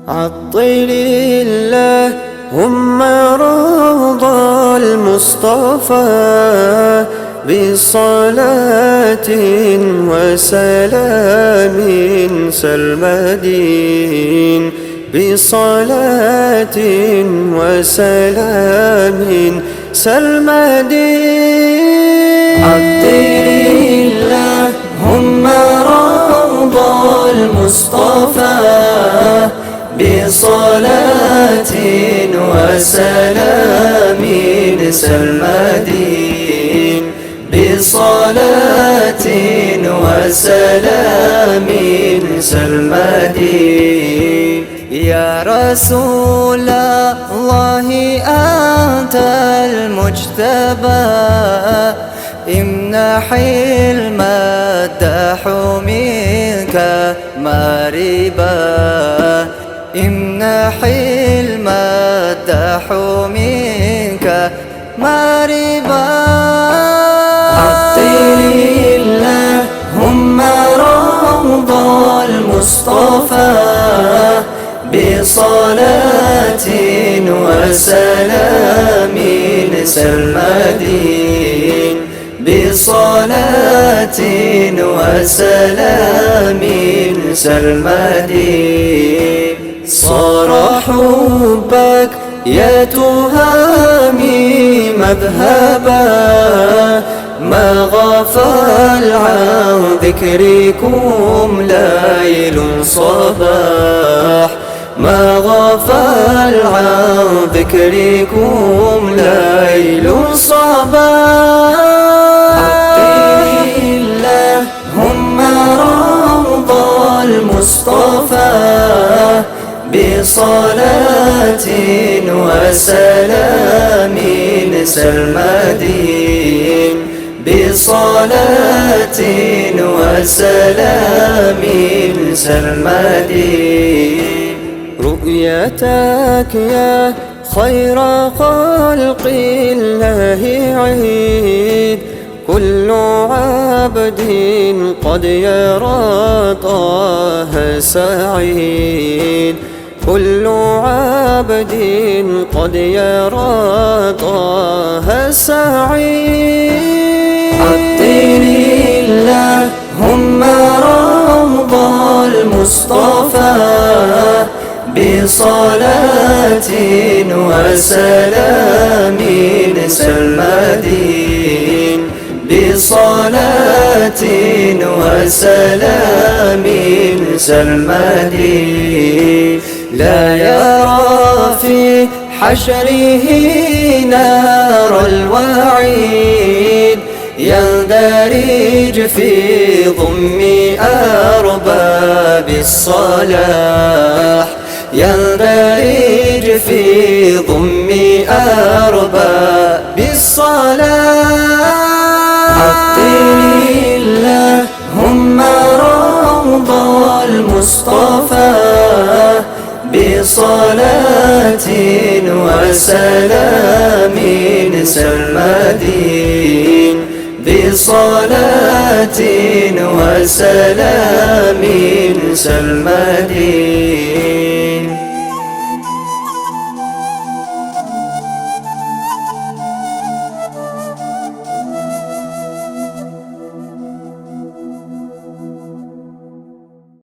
عطل اللهم رضا المصطفى بصلاة وسلام سرمدين، بصلاة وسلام سرمدين. عطل اللهم رضا المصطفى بصلاة وسلام سرمدين، بصلاة وسلام سرمدين. يا رسول الله أنت المجتبى، امنح المدح منك مريبا، امنح المدح منك مريبا. عطل اللهم رضا المصطفى بصلاة وسلام سرمدين، بصلاة وسلام سرمدين. صار حبك يا تهامي مذهبا، ما غفل عن ذكركم ليل صباح، ما غفل عن ذكركم ليل صباح. عطل اللهم رضا المصطفى بصلاة وسلام سرمدين، بصلاة وسلام سرمدين. رؤيتك يا خير خلق الله عيد، كل عبد قد يرى طه سعيد، كل عبد قد يرى طه سعيد. عطل اللهم رضا المصطفى بصلاة وسلام سرمدين، بصلاة وسلام سرمدين. لا يرى في حشره نار الوعيد، يندرج في ضم أرباب الصلاح، يندرج في ضم أرباب الصلاح. عطل اللهم رضا المصطفى بصلاة وسلام سرمدين، بصلاة وسلام سرمدين.